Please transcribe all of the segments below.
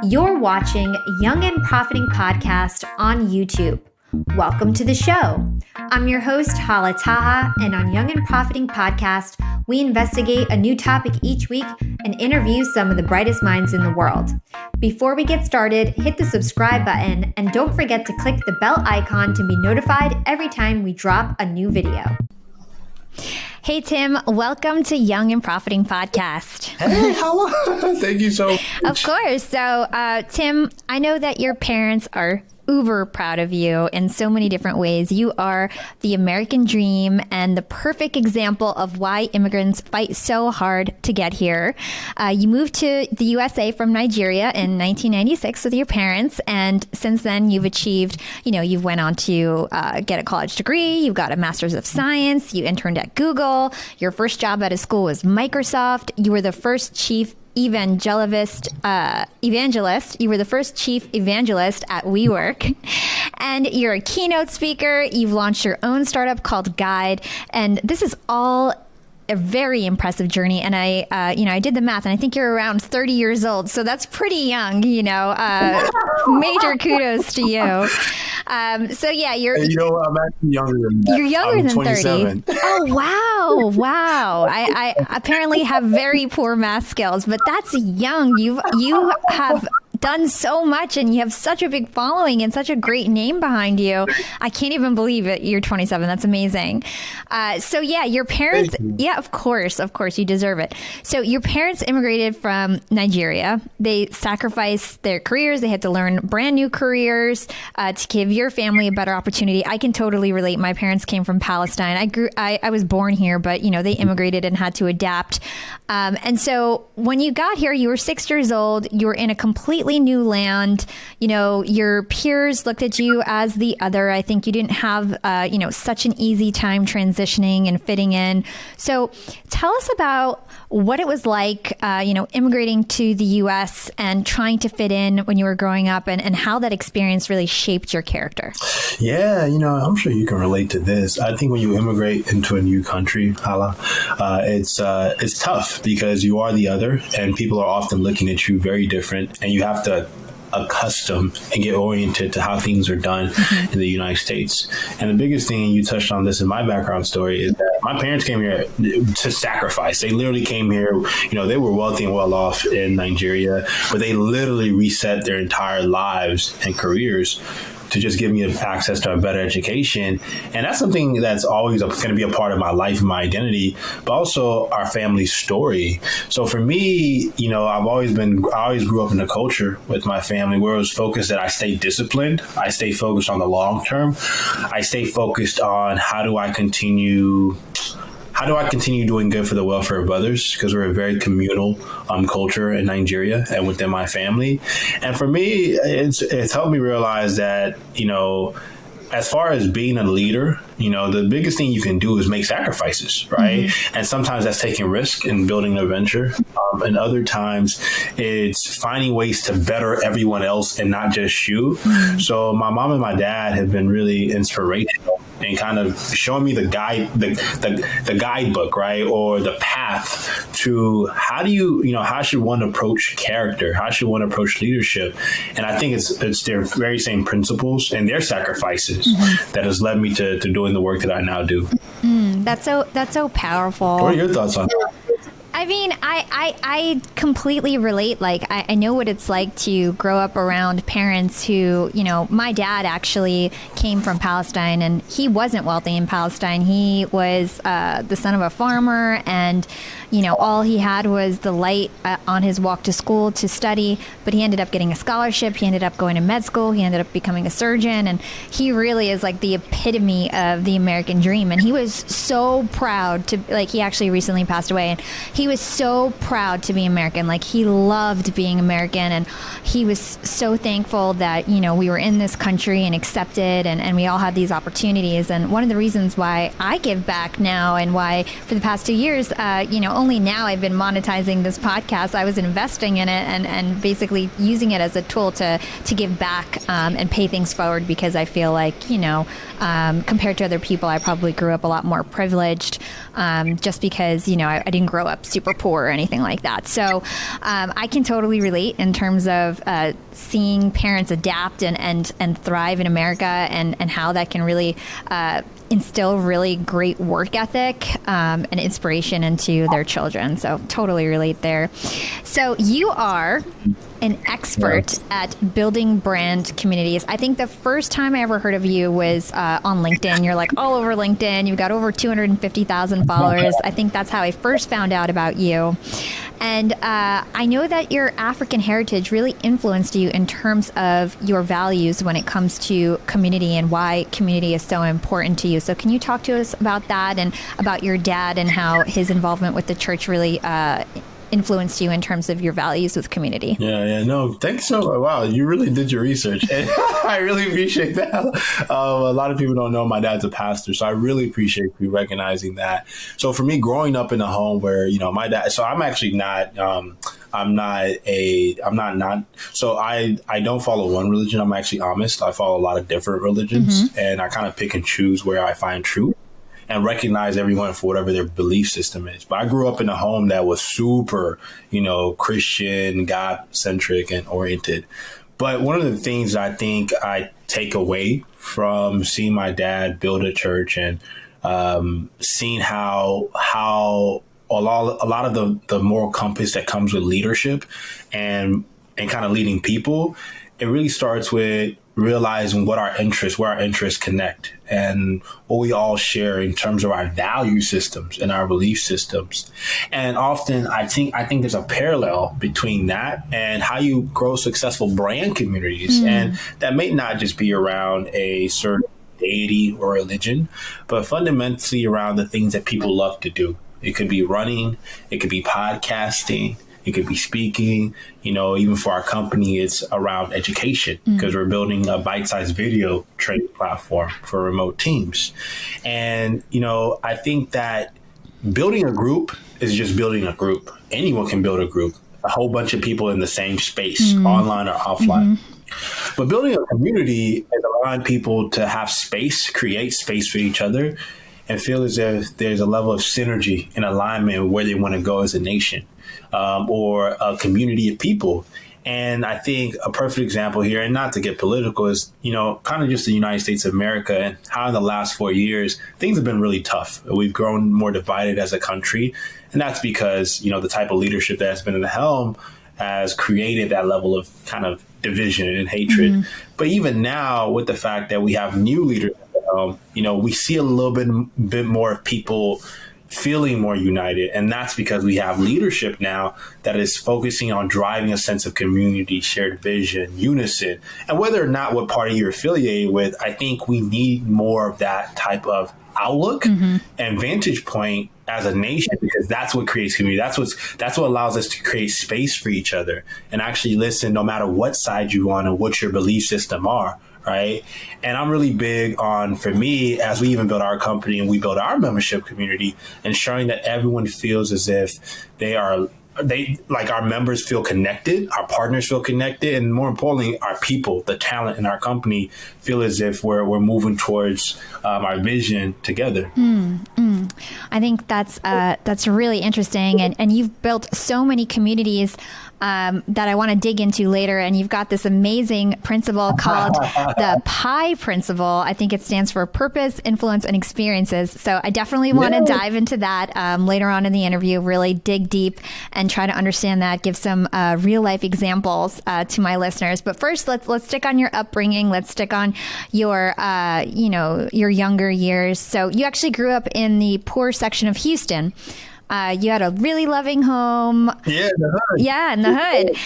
You're watching Young and Profiting Podcast on YouTube. Welcome to the show. I'm your host, Hala Taha, and on Young and Profiting Podcast, we investigate a new topic each week and interview some of the brightest minds in the world. Before we get started, hit the subscribe button and don't forget to click the bell icon to be notified every time we drop a new video. Hey, Tim, welcome to Young and Profiting Podcast. Hey, Hala. Thank you so much. Of course. So, Tim, I know that your parents are uber proud of you in so many different ways. You are the American dream and the perfect example of why immigrants fight so hard to get here. You moved to the USA from Nigeria in 1996 with your parents, and since then you've achieved, you've went on to get a college degree, you've got a master's of science, you interned at Google, your first job at a school was Microsoft, you were the first chief evangelist. You were the first chief evangelist at WeWork, and you're a keynote speaker. You've launched your own startup called Guide, and this is all a very impressive journey. And I did the math, and I think you're around 30 years old, so that's pretty young. Major kudos to you. So yeah, you're. I'm actually younger than that. You're younger than 27. 30. Oh wow! I apparently have very poor math skills, but that's young. You have done so much, and you have such a big following and such a great name behind you. I can't even believe it. You're 27. That's amazing. So yeah, your parents. Yeah, of course, you deserve it. So your parents immigrated from Nigeria. They sacrificed their careers. They had to learn brand new careers to give your family a better opportunity. I can totally relate. My parents came from Palestine. I was born here, but they immigrated and had to adapt. And so when you got here, you were 6 years old. You were in a completely new land. Your peers looked at you as the other. I think you didn't have, such an easy time transitioning and fitting in. So tell us about what it was like, immigrating to the U.S. and trying to fit in when you were growing up, and how that experience really shaped your character. Yeah, I'm sure you can relate to this. I think when you immigrate into a new country, Hala, it's tough because you are the other, and people are often looking at you very different, and you have to accustom and get oriented to how things are done in the United States. And the biggest thing, you touched on this in my background story, is that my parents came here to sacrifice. They literally came here, they were wealthy and well off in Nigeria, but they literally reset their entire lives and careers to just give me access to a better education. And that's something that's always going to be a part of my life and my identity, but also our family's story. So for me, I always grew up in a culture with my family where it was focused that I stay disciplined. I stay focused on the long term. I stay focused on how do I continue doing good for the welfare of others, because we're a very communal culture in Nigeria and within my family. And for me, it's helped me realize that, as far as being a leader, the biggest thing you can do is make sacrifices, right? Mm-hmm. And sometimes that's taking risk and building a venture. And other times it's finding ways to better everyone else and not just you. Mm-hmm. So my mom and my dad have been really inspirational and kind of showing me the guidebook, right? Or the path to how should one approach character? How should one approach leadership? And I think it's their very same principles and their sacrifices that has led me to doing the work that I now do. That's so powerful. What are your thoughts on that? I mean, I completely relate. Like, I know what it's like to grow up around parents who, my dad actually came from Palestine, and he wasn't wealthy in Palestine. He was the son of a farmer, and, all he had was the light on his walk to school to study. But he ended up getting a scholarship. He ended up going to med school. He ended up becoming a surgeon. And he really is like the epitome of the American dream. And he was so proud to, he actually recently passed away, and he was so proud to be American. Like, he loved being American, and he was so thankful that, we were in this country and accepted, and we all had these opportunities. And one of the reasons why I give back now, and why for the past 2 years, only now I've been monetizing this podcast. I was investing in it and basically using it as a tool to give back and pay things forward, because I feel like, compared to other people, I probably grew up a lot more privileged, just because, I didn't grow up super poor or anything like that. So I can totally relate in terms of seeing parents adapt and thrive in America, and how that can really instill really great work ethic and inspiration into their children. So totally relate there. So you are an expert at building brand communities. I think the first time I ever heard of you was on LinkedIn. You're like all over LinkedIn. You've got over 250,000 followers. I think that's how I first found out about you. And I know that your African heritage really influenced you in terms of your values when it comes to community and why community is so important to you. So can you talk to us about that and about your dad and how his involvement with the church really influenced you in terms of your values with community? Yeah, no, thanks so. Wow, you really did your research, and I really appreciate that. A lot of people don't know my dad's a pastor, so I really appreciate you recognizing that. So for me, growing up in a home where my dad, so I'm actually not. So I don't follow one religion. I'm actually Amish. I follow a lot of different religions, and I kind of pick and choose where I find truth and recognize everyone for whatever their belief system is. But I grew up in a home that was super, Christian, God-centric and oriented. But one of the things I think I take away from seeing my dad build a church and seeing how a lot of the moral compass that comes with leadership and kind of leading people, it really starts with realizing where our interests connect and what we all share in terms of our value systems and our belief systems. And often I think there's a parallel between that and how you grow successful brand communities. And that may not just be around a certain deity or religion, but fundamentally around the things that people love to do. It could be running, it could be podcasting, it could be speaking, even for our company, it's around education because we're building a bite-sized video training platform for remote teams. And, I think that building a group is just building a group. Anyone can build a group, a whole bunch of people in the same space, online or offline. But building a community is allowing people to have space, create space for each other, and feel as if there's a level of synergy and alignment where they want to go as a nation. Or a community of people. And I think a perfect example here, and not to get political, is, kind of just the United States of America and how in the last 4 years, things have been really tough. We've grown more divided as a country. And that's because, the type of leadership that has been in the helm has created that level of kind of division and hatred. But even now, with the fact that we have new leaders at the helm, we see a little bit more of people feeling more united. And that's because we have leadership now that is focusing on driving a sense of community, shared vision, unison. And whether or not what party you're affiliated with, I think we need more of that type of outlook and vantage point as a nation, because that's what creates community. That's what allows us to create space for each other and actually listen no matter what side you on and what your belief system are. Right. And I'm really big on, for me, as we even build our company and we build our membership community, ensuring that everyone feels as if our members feel connected, our partners feel connected, and more importantly, our people, the talent in our company, feel as if we're moving towards our vision together. I think that's really interesting. And you've built so many communities that I want to dig into later. And you've got this amazing principle called the P.I.E principle. I think it stands for purpose, influence, and experiences. So I definitely want to dive into that later on in the interview, really dig deep and try to understand that, give some real life examples to my listeners. But first, let's stick on your upbringing. Let's stick on your, your younger years. So you actually grew up in the poor section of Houston. You had a really loving home. Yeah, in the hood. Yeah, in the hood.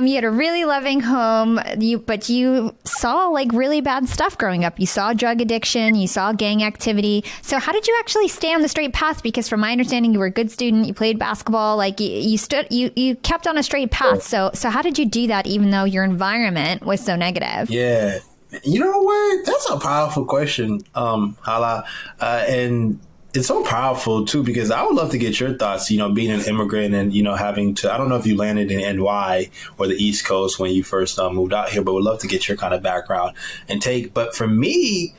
You had a really loving home, but you saw like really bad stuff growing up. You saw drug addiction, you saw gang activity. So how did you actually stay on the straight path? Because from my understanding, you were a good student. You played basketball. Like you kept on a straight path. So how did you do that even though your environment was so negative? Yeah. You know what? That's a powerful question, Hala. And it's so powerful, too, because I would love to get your thoughts, being an immigrant and, having to, I don't know if you landed in NY or the East Coast when you first moved out here, but would love to get your kind of background and take. But for me,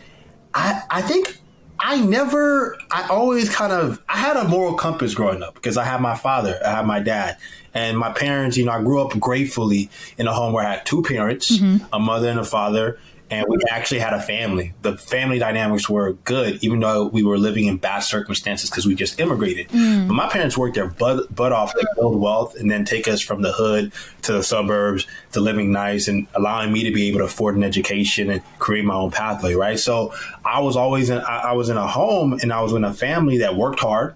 I think I always I had a moral compass growing up because I had my father, I had my dad, and my parents. I grew up gratefully in a home where I had two parents, a mother and a father, and we actually had a family. The family dynamics were good, even though we were living in bad circumstances because we just immigrated. But my parents worked their butt off to build wealth and then take us from the hood to the suburbs to living nice and allowing me to be able to afford an education and create my own pathway, right? So I was always I was in a home and I was in a family that worked hard,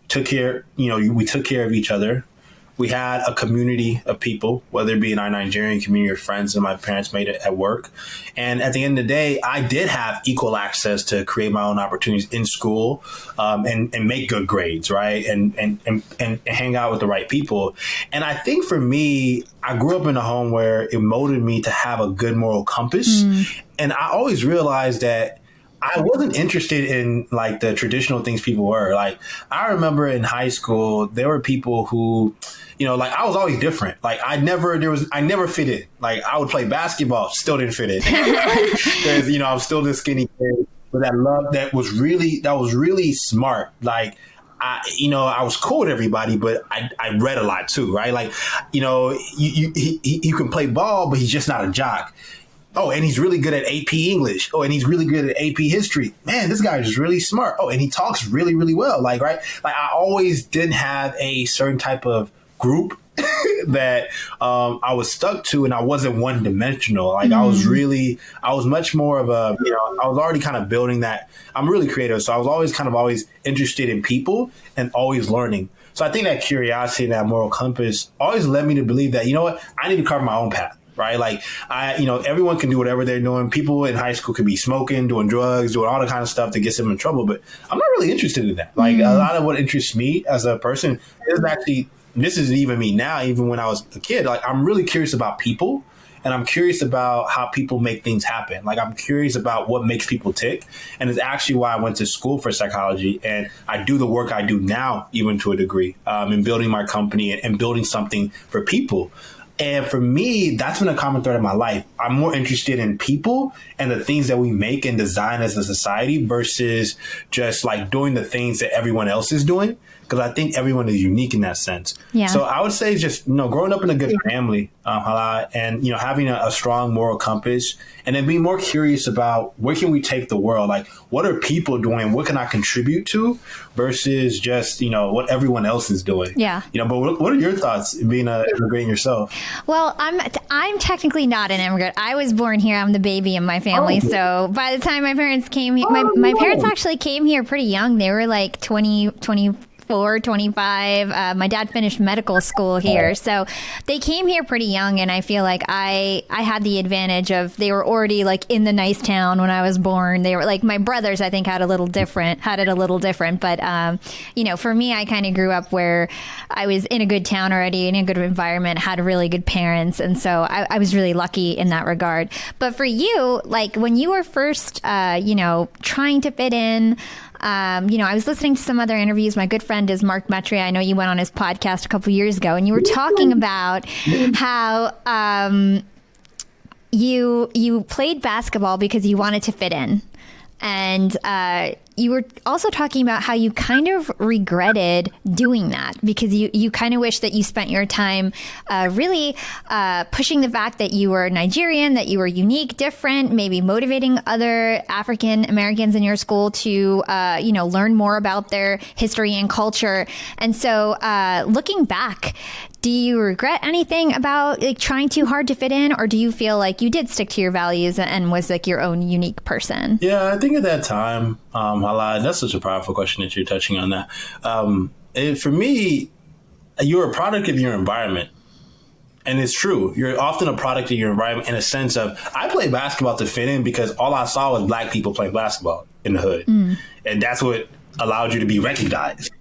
took care, we took care of each other. We had a community of people, whether it be in our Nigerian community or friends that my parents made it at work. And at the end of the day, I did have equal access to create my own opportunities in school, and make good grades, right? And hang out with the right people. And I think for me, I grew up in a home where it molded me to have a good moral compass. And I always realized that I wasn't interested in like the traditional things people were. Like I remember in high school, there were people who, like I was always different. Like I never fit in. Like I would play basketball, still didn't fit in. Because, I'm still this skinny kid. But that was really smart. Like, I was cool with everybody, but I read a lot too, right? Like, he can play ball, but he's just not a jock. Oh, and he's really good at AP English. Oh, and he's really good at AP History. Man, this guy is really smart. Oh, and he talks really, really well. Like, right? Like, I always didn't have a certain type of group that I was stuck to, and I wasn't one dimensional. Like, I was much more of I was already kind of building that. I'm really creative. So I was always interested in people and always learning. So I think that curiosity and that moral compass always led me to believe that, I need to carve my own path. Right. Like, everyone can do whatever they're doing. People in high school could be smoking, doing drugs, doing all the kind of stuff that gets them in trouble. But I'm not really interested in that. Like, a lot of what interests me as a person is actually, this is even me now, even when I was a kid. Like, I'm really curious about people, and I'm curious about how people make things happen. Like, I'm curious about what makes people tick. And it's actually why I went to school for psychology. And I do the work I do now, even to a degree, in building my company and building something for people. And for me, that's been a common thread in my life. I'm more interested in people and the things that we make and design as a society versus just like doing the things that everyone else is doing. Because I think everyone is unique in that sense. Yeah. So I would say just, growing up in a good family, Hala, and, having a strong moral compass, and then being more curious about where can we take the world? Like, what are people doing? What can I contribute to versus just, what everyone else is doing? Yeah. But what are your thoughts being an immigrant yourself? Well, I'm technically not an immigrant. I was born here. I'm the baby in my family. Oh. So by the time my parents came here, my parents actually came here pretty young. They were like 24, 25. My dad finished medical school here. So they came here pretty young, and I feel like I had the advantage of they were already like in the nice town when I was born. They were like, my brothers, I think, had it a little different. But, for me, I kind of grew up where I was in a good town already, in a good environment, had really good parents. And so I was really lucky in that regard. But for you, like when you were first, trying to fit in, I was listening to some other interviews. My good friend is Mark Metria. I know you went on his podcast a couple years ago, and you were talking about how you played basketball because you wanted to fit in. And you were also talking about how you kind of regretted doing that because you kind of wish that you spent your time really pushing the fact that you were Nigerian, that you were unique, different, maybe motivating other African Americans in your school to, learn more about their history and culture. And so looking back, do you regret anything about like trying too hard to fit in, or do you feel like you did stick to your values and was like your own unique person? Yeah, I think at that time, Hala, that's such a powerful question that you're touching on that. For me, you're a product of your environment. And it's true. You're often a product of your environment in a sense of, I played basketball to fit in because all I saw was black people playing basketball in the hood. And that's what allowed you to be recognized.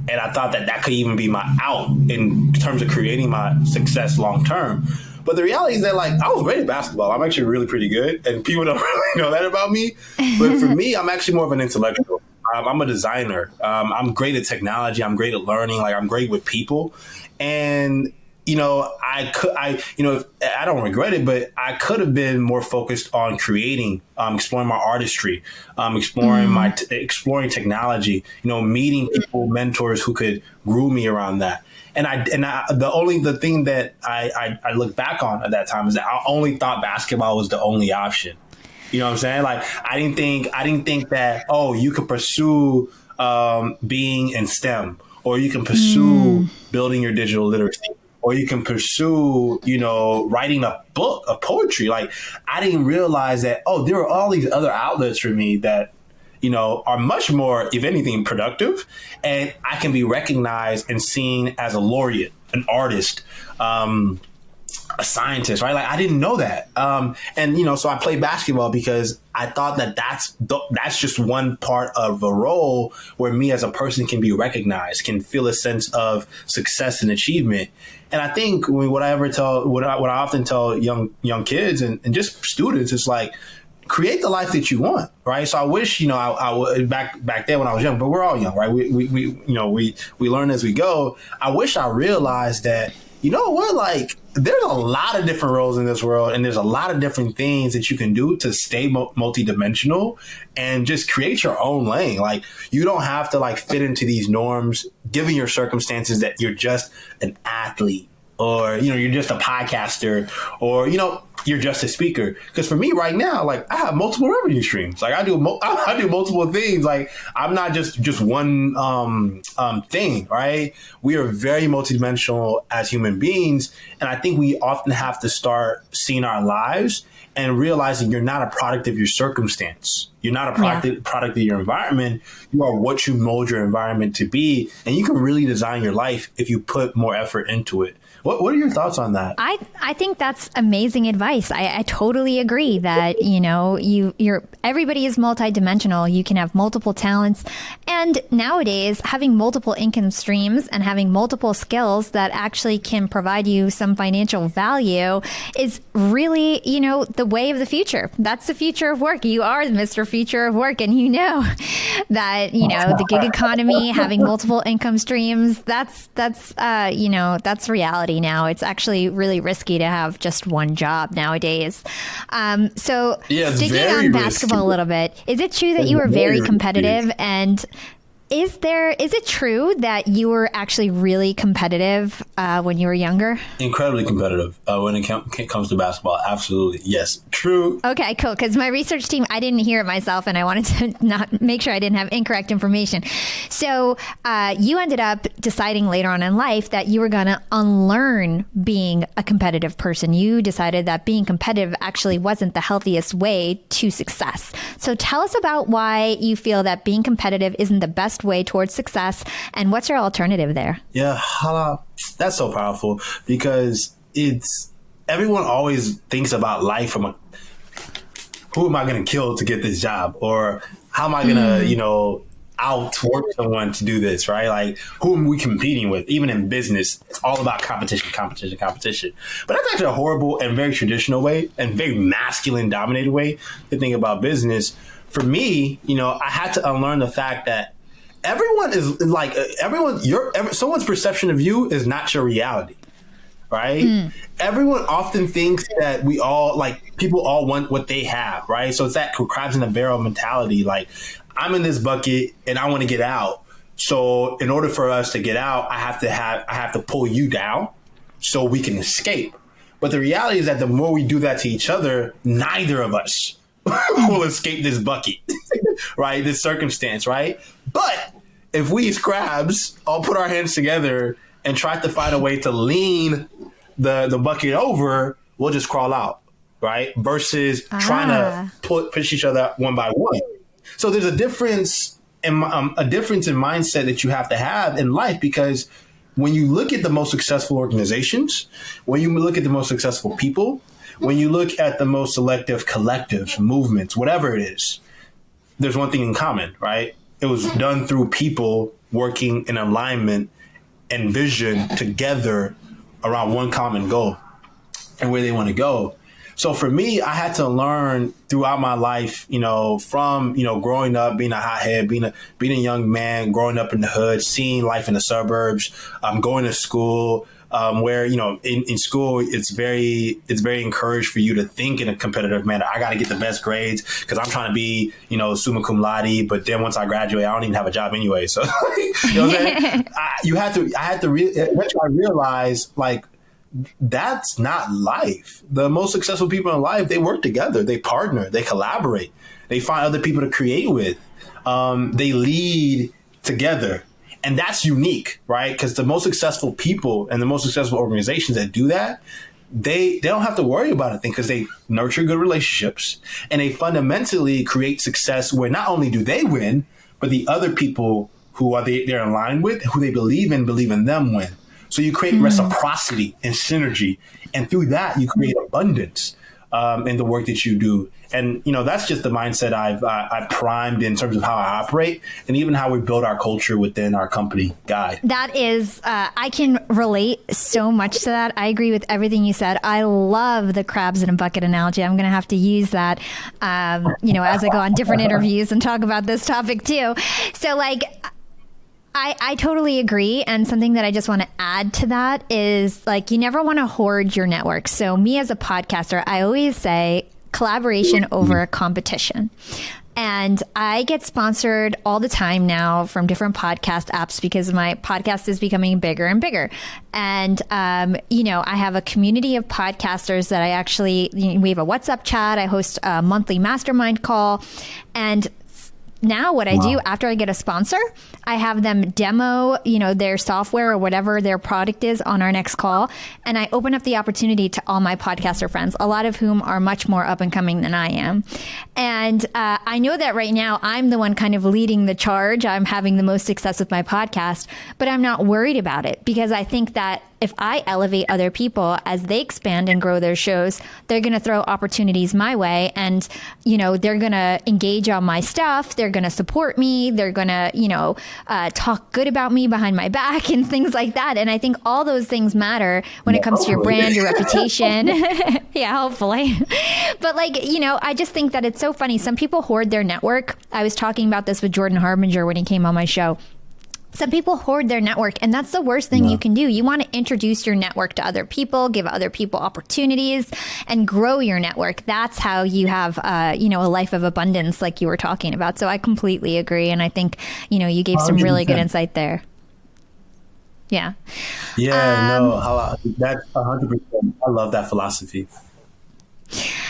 And I thought that could even be my out in terms of creating my success long term. But the reality is that, like, I was great at basketball. I'm actually really pretty good. And people don't really know that about me. But for me, I'm actually more of an intellectual. I'm a designer. I'm great at technology. I'm great at learning. Like, I'm great with people. And I don't regret it, but I could have been more focused on creating, exploring my artistry, exploring technology, meeting people, mentors who could groom me around that. The thing that I look back on at that time is that I only thought basketball was the only option. You know what I'm saying? Like, I didn't think that, you could pursue being in STEM, or you can pursue building your digital literacy, or you can pursue, writing a book of poetry. Like, I didn't realize that, there are all these other outlets for me that, are much more, if anything, productive. And I can be recognized and seen as a laureate, an artist, a scientist, right? Like, I didn't know that. So I played basketball because I thought that that's just one part of a role where me as a person can be recognized, can feel a sense of success and achievement. And I think what I often tell young kids and just students is like, create the life that you want, right? So I wish, I would back then when I was young, but we're all young, right? We learn as we go. I wish I realized that, like, there's a lot of different roles in this world, and there's a lot of different things that you can do to stay multidimensional and just create your own lane. Like, you don't have to fit into these norms, given your circumstances that you're just an athlete, or, you're just a podcaster, or, you're just a speaker. Because for me right now, I have multiple revenue streams. Like, I do multiple things. Like, I'm not just one thing, right? We are very multidimensional as human beings. And I think we often have to start seeing our lives and realizing you're not a product of your circumstance. You're not a product of your environment. You are what you mold your environment to be. And you can really design your life if you put more effort into it. What are your thoughts on that? I think that's amazing advice. I totally agree that, everybody is multidimensional. You can have multiple talents. And nowadays, having multiple income streams and having multiple skills that actually can provide you some financial value is really, the way of the future. That's the future of work. You are Mr. Future of Work. And that, the gig economy, having multiple income streams, that's reality now. It's actually really risky to have just one job nowadays. Sticking on basketball a little bit, is it true that you were very competitive? And is it true that you were actually really competitive when you were younger? Incredibly competitive when it comes to basketball. Absolutely. Yes. True. Okay, cool. Because my research team, I didn't hear it myself, and I wanted to not make sure I didn't have incorrect information. So you ended up deciding later on in life that you were going to unlearn being a competitive person. You decided that being competitive actually wasn't the healthiest way to success. So tell us about why you feel that being competitive isn't the best way towards success, and what's your alternative there? Yeah, that's so powerful, because everyone always thinks about life from who am I going to kill to get this job, or how am I going to outwork someone to do this, right? Like, who am we competing with? Even in business, it's all about competition. But that's actually a horrible and very traditional way, and very masculine dominated way to think about business. For me, I had to unlearn the fact that everyone is someone's perception of you is not your reality, right? Everyone often thinks that people all want what they have, right? So it's that crabs in the barrel mentality. Like, I'm in this bucket and I want to get out. So in order for us to get out, I have to pull you down so we can escape. But the reality is that the more we do that to each other, neither of us will escape this bucket, right? This circumstance, right? But if we as crabs all put our hands together and try to find a way to lean the bucket over, we'll just crawl out, right? Versus trying to push each other one by one. So there's a difference in mindset that you have to have in life, because when you look at the most successful organizations, when you look at the most successful people, when you look at the most selective collectives, movements, whatever it is, there's one thing in common, right? It was done through people working in alignment and vision together around one common goal and where they want to go. So for me, I had to learn throughout my life, from, growing up, being a hothead, being a young man, growing up in the hood, seeing life in the suburbs, going to school, where, in school, it's very encouraged for you to think in a competitive manner. I got to get the best grades because I'm trying to be, summa cum laude. But then once I graduate, I don't even have a job anyway. So, you know what I'm saying? Eventually I realized, like, that's not life. The most successful people in life, they work together, they partner, they collaborate, they find other people to create with, they lead together. And that's unique, right? Because the most successful people and the most successful organizations that do that, they don't have to worry about a thing because they nurture good relationships and they fundamentally create success where not only do they win, but the other people who they're in line with, who they believe in them win. So you create reciprocity and synergy, and through that you create abundance in the work that you do. And that's just the mindset I've primed in terms of how I operate, and even how we build our culture within our company Guide. That is, I can relate so much to that. I agree with everything you said. I love the crabs in a bucket analogy. I'm going to have to use that, as I go on different interviews and talk about this topic too. So I totally agree. And something that I just want to add to that is, like, you never want to hoard your network. So me as a podcaster, I always say collaboration over competition. And I get sponsored all the time now from different podcast apps because my podcast is becoming bigger and bigger. And, I have a community of podcasters that I actually, we have a WhatsApp chat. I host a monthly mastermind call. And now what I do after I get a sponsor, I have them demo, their software or whatever their product is on our next call. And I open up the opportunity to all my podcaster friends, a lot of whom are much more up and coming than I am. And I know that right now I'm the one kind of leading the charge. I'm having the most success with my podcast, but I'm not worried about it because I think that if I elevate other people as they expand and grow their shows, they're going to throw opportunities my way. And, they're going to engage on my stuff. They're going to support me. They're going to, talk good about me behind my back and things like that. And I think all those things matter when it comes to your brand, your reputation. Yeah, hopefully. But I just think that it's so funny. Some people hoard their network. I was talking about this with Jordan Harbinger when he came on my show. Some people hoard their network, and that's the worst thing you can do. You want to introduce your network to other people, give other people opportunities, and grow your network. That's how you have, a life of abundance like you were talking about. So I completely agree. And I think, you gave some really good insight there. Yeah. Yeah, that's 100%. I love that philosophy.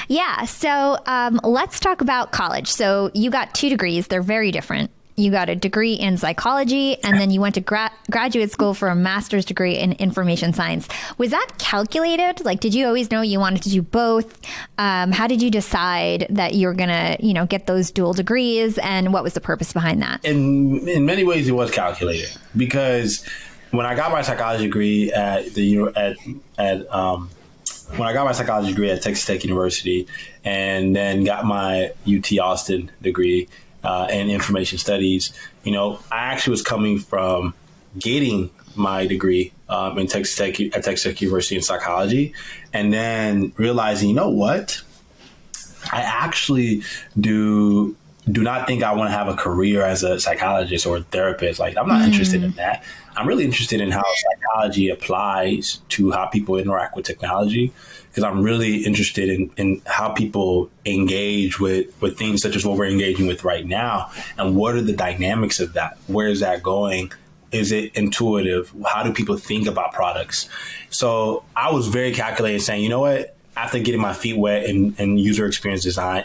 Yeah. So let's talk about college. So you got 2 degrees. They're very different. You got a degree in psychology, and then you went to graduate school for a master's degree in information science. Was that calculated? Like, did you always know you wanted to do both? How did you decide that you were going to, get those dual degrees, and what was the purpose behind that? In many ways, it was calculated because when I got my psychology degree at Texas Tech University, and then got my UT Austin degree and information studies, I actually was coming from getting my degree in Texas Tech University in psychology, and then realizing, what, I actually do not think I want to have a career as a psychologist or a therapist. Like, I'm not interested in that. I'm really interested in how psychology applies to how people interact with technology, because I'm really interested in how people engage with things such as what we're engaging with right now, and what are the dynamics of that? Where is that going? Is it intuitive? How do people think about products? So I was very calculated, saying, you know what, after getting my feet wet in user experience design,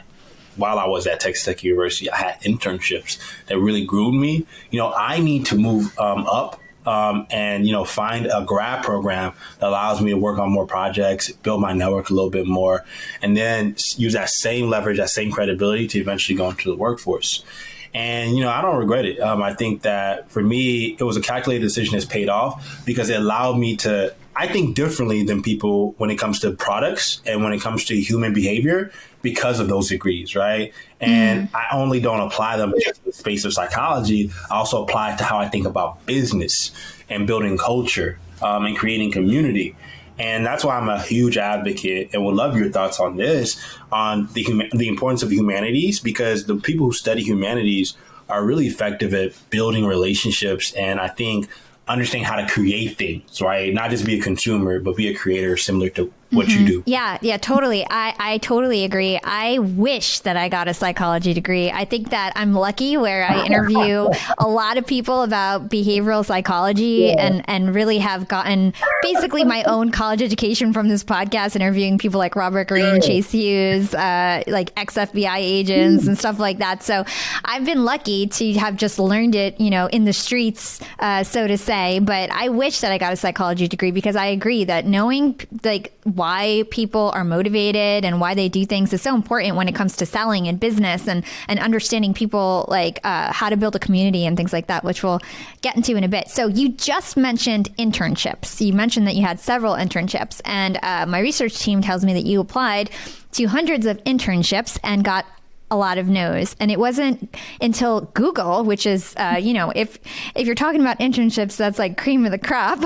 while I was at Texas Tech University, I had internships that really groomed me. I need to move up and find a grad program that allows me to work on more projects, build my network a little bit more, and then use that same leverage, that same credibility to eventually go into the workforce. And, I don't regret it. I think that for me, it was a calculated decision that's paid off because it allowed me to, I think, differently than people when it comes to products and when it comes to human behavior because of those degrees, right? And I only don't apply them in the space of psychology. I also apply it to how I think about business and building culture and creating community. And that's why I'm a huge advocate and would love your thoughts on this, on the importance of humanities, because the people who study humanities are really effective at building relationships and I think understand how to create things, right? Not just be a consumer, but be a creator similar to what you do. Yeah, totally. I totally agree. I wish that I got a psychology degree. I think that I'm lucky where I interview a lot of people about behavioral psychology and really have gotten basically my own college education from this podcast, interviewing people like Robert Greene, Chase Hughes, like ex-FBI agents and stuff like that. So I've been lucky to have just learned it, in the streets, so to say. But I wish that I got a psychology degree, because I agree that knowing like why people are motivated and why they do things is so important when it comes to selling and business and understanding people, like how to build a community and things like that, which we'll get into in a bit. So you just mentioned internships. You mentioned that you had several internships, and my research team tells me that you applied to hundreds of internships and got a lot of no's. And it wasn't until Google, which is, if you're talking about internships, that's like cream of the crop,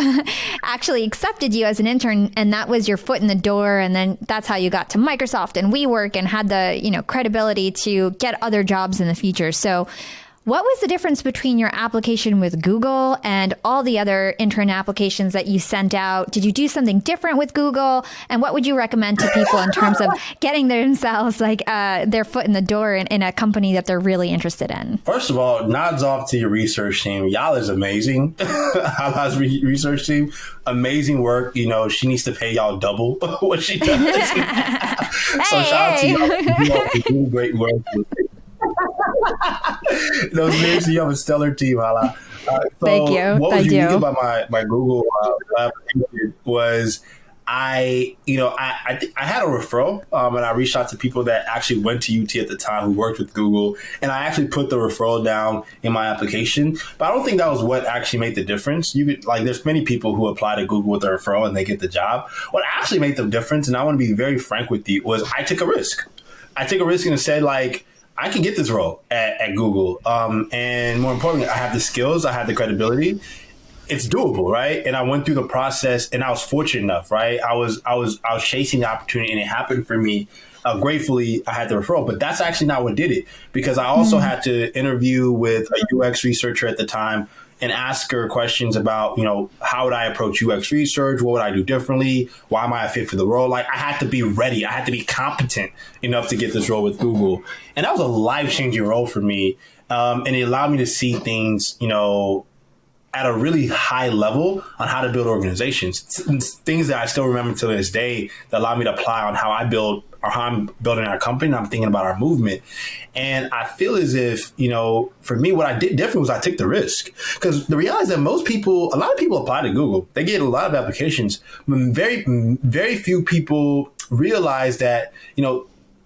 actually accepted you as an intern. And that was your foot in the door. And then that's how you got to Microsoft and WeWork and had the, credibility to get other jobs in the future. So what was the difference between your application with Google and all the other intern applications that you sent out? Did you do something different with Google? And what would you recommend to people in terms of getting themselves their foot in the door in a company that they're really interested in? First of all, nods off to your research team. Y'all is amazing. Hala's research team, amazing work. She needs to pay y'all double what she does. So shout out to y'all. Y'all do great work with it. No, seriously, you have a stellar team, Hala. Thank you. What was unique about my Google application was I had a referral, and I reached out to people that actually went to UT at the time who worked with Google, and I actually put the referral down in my application. But I don't think that was what actually made the difference. There's many people who apply to Google with a referral and they get the job. What actually made the difference, and I want to be very frank with you, was I took a risk. I took a risk and said, I can get this role at Google. And more importantly, I have the skills, I have the credibility. It's doable, right? And I went through the process, and I was fortunate enough, right? I was chasing the opportunity, and it happened for me. Gratefully, I had the referral, but that's actually not what did it, because I also had to interview with a UX researcher at the time and ask her questions about, how would I approach UX research? What would I do differently? Why am I a fit for the role? I had to be ready. I had to be competent enough to get this role with Google. And that was a life-changing role for me. And it allowed me to see things, at a really high level on how to build organizations. Things that I still remember to this day that allow me to apply on how I build or how I'm building our company, and I'm thinking about our movement. And I feel as if, for me, what I did different was I took the risk. Because the reality is that a lot of people apply to Google. They get a lot of applications. Very, very few people realize that,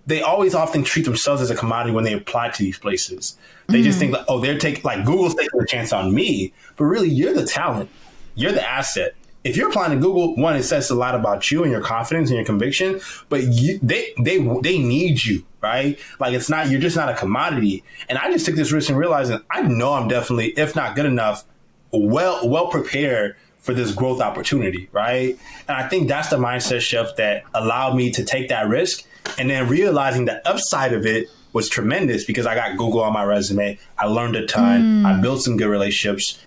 they always often treat themselves as a commodity when they apply to these places. They just think Google's taking a chance on me, but really you're the talent. You're the asset. If you're applying to Google, one, it says a lot about you and your confidence and your conviction, but they need you, right? You're just not a commodity. And I just took this risk and realizing I know I'm definitely, if not good enough, well prepared for this growth opportunity, right? And I think that's the mindset shift that allowed me to take that risk, and then realizing the upside of it was tremendous because I got Google on my resume. I learned a ton. I built some good relationships,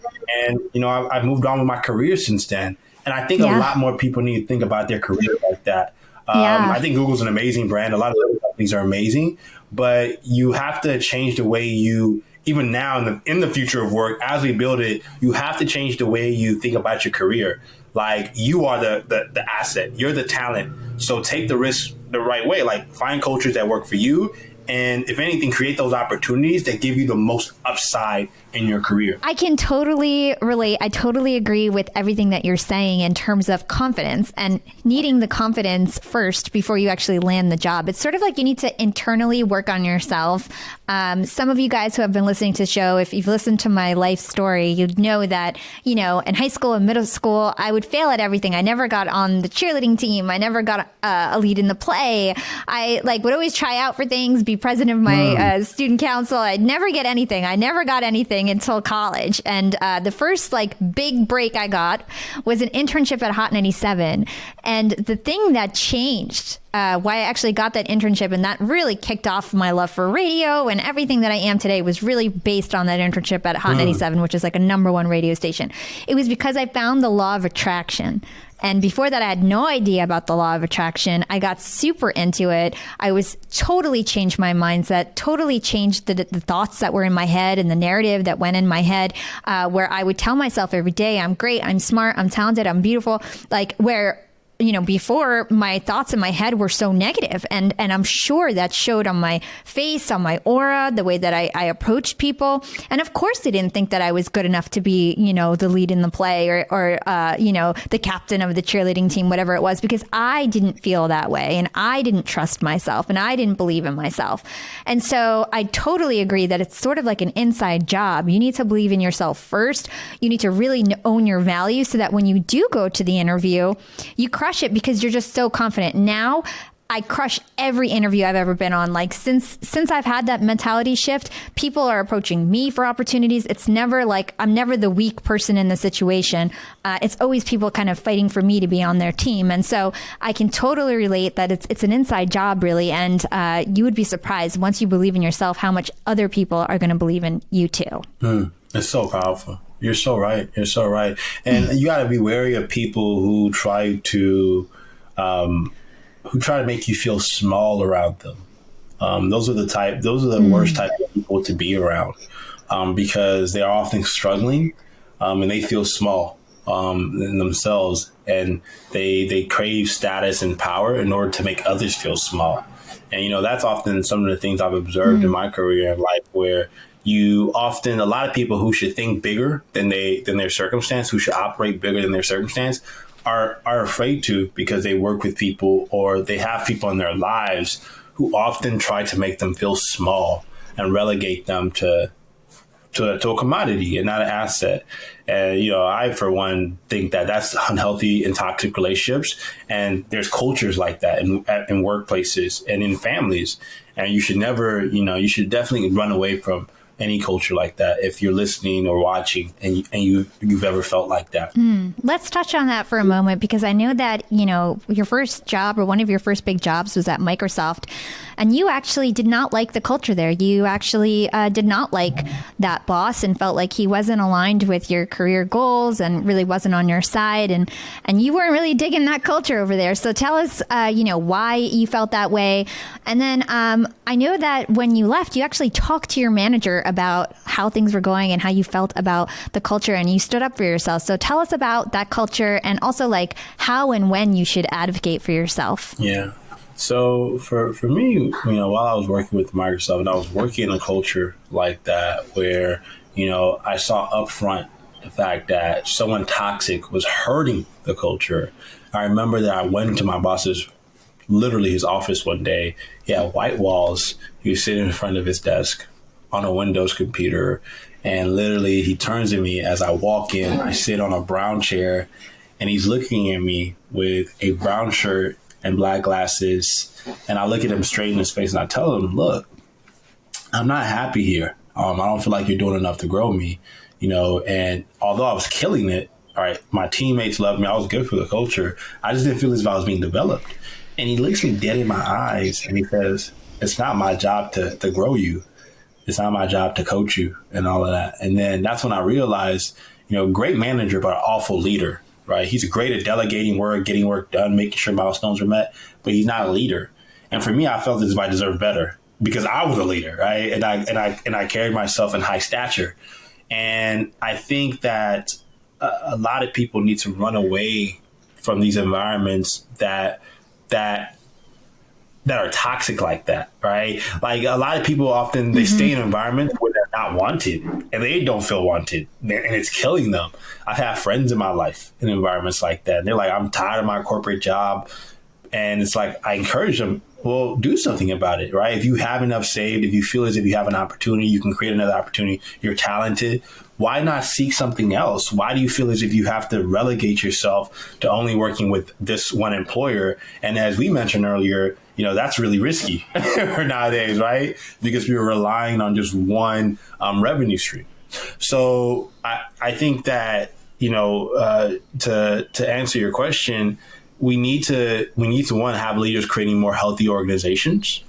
and I've moved on with my career since then. And I think a lot more people need to think about their career like that. I think Google's an amazing brand. A lot of other companies are amazing, but you have to change the way you, even now in the future of work, as we build it, you have to change the way you think about your career. You are the asset. You're the talent. So take the risk the right way. Find cultures that work for you. And if anything, create those opportunities that give you the most upside in your career. I can totally relate. I totally agree with everything that you're saying in terms of confidence and needing the confidence first before you actually land the job. It's sort of like you need to internally work on yourself. Some of you guys who have been listening to the show, if you've listened to my life story, you'd know that, in high school and middle school, I would fail at everything. I never got on the cheerleading team. I never got a lead in the play. I would always try out for things, be president of my student council. I'd never get anything. I never got anything. working until college. And the first like big break I got was an internship at Hot 97. And the thing that changed why I actually got that internship and that really kicked off my love for radio and everything that I am today was really based on that internship at Hot 97, which is like a #1 radio station. It was because I found the law of attraction. And before that, I had no idea about the law of attraction. I got super into it. I was totally changed my mindset, totally changed the thoughts that were in my head and the narrative that went in my head, where I would tell myself every day, I'm great, I'm smart, I'm talented, I'm beautiful, like where before my thoughts in my head were so negative. And I'm sure that showed on my face, on my aura, the way that I approached people. And of course, they didn't think that I was good enough to be, the lead in the play or the captain of the cheerleading team, whatever it was, because I didn't feel that way. And I didn't trust myself and I didn't believe in myself. And so I totally agree that it's sort of like an inside job. You need to believe in yourself first. You need to really own your value so that when you do go to the interview, you crush it because you're just so confident. Now I crush every interview I've ever been on. Like since I've had that mentality shift, people are approaching me for opportunities. It's never like I'm never the weak person in the situation. It's always people kind of fighting for me to be on their team. And so I can totally relate that it's an inside job really. And you would be surprised once you believe in yourself how much other people are going to believe in you too. It's so powerful. You're so right. You're so right. And you got to be wary of people who try to make you feel small around them. Those are the worst type of people to be around because they are often struggling and they feel small in themselves, and they crave status and power in order to make others feel small. And, that's often some of the things I've observed in my career in life, where a lot of people who should think bigger than their circumstance, who should operate bigger than their circumstance, are afraid to, because they work with people or they have people in their lives who often try to make them feel small and relegate them to a commodity and not an asset. And, I, for one, think that that's unhealthy and toxic relationships. And there's cultures like that in workplaces and in families. And you should never, you should definitely run away from any culture like that if you're listening or watching and you've ever felt like that. Let's touch on that for a moment, because I know that, your first job or one of your first big jobs was at Microsoft, and you actually did not like the culture there. You actually did not like that boss and felt like he wasn't aligned with your career goals and really wasn't on your side. And you weren't really digging that culture over there. So tell us, why you felt that way. And then I know that when you left, you actually talked to your manager about how things were going and how you felt about the culture, and you stood up for yourself. So tell us about that culture and also like how and when you should advocate for yourself. Yeah. So for me, while I was working with Microsoft, and I was working in a culture like that where, I saw upfront the fact that someone toxic was hurting the culture. I remember that I went to my boss's, literally his office one day. He had white walls. He was sitting in front of his desk on a Windows computer. And literally he turns to me as I walk in. I sit on a brown chair and he's looking at me with a brown shirt and black glasses. And I look at him straight in his face and I tell him, look, I'm not happy here. I don't feel like you're doing enough to grow me, and although I was killing it, all right, my teammates loved me. I was good for the culture. I just didn't feel as if I was being developed. And he looks me dead in my eyes and he says, it's not my job to grow you. It's not my job to coach you and all of that. And then that's when I realized, great manager, but an awful leader, right? He's great at delegating work, getting work done, making sure milestones are met, but he's not a leader. And for me, I felt as if I deserved better because I was a leader, right? And I carried myself in high stature. And I think that a lot of people need to run away from these environments that are toxic like that, right? Like a lot of people often, they stay in environments where they're not wanted and they don't feel wanted and it's killing them. I've had friends in my life in environments like that. And they're like, I'm tired of my corporate job. And it's like, I encourage them, well, do something about it, right? If you have enough saved, if you feel as if you have an opportunity, you can create another opportunity, you're talented, why not seek something else? Why do you feel as if you have to relegate yourself to only working with this one employer? And as we mentioned earlier, that's really risky nowadays, right? Because we're relying on just one revenue stream. So I think that, to answer your question, we need to one, have leaders creating more healthy organizations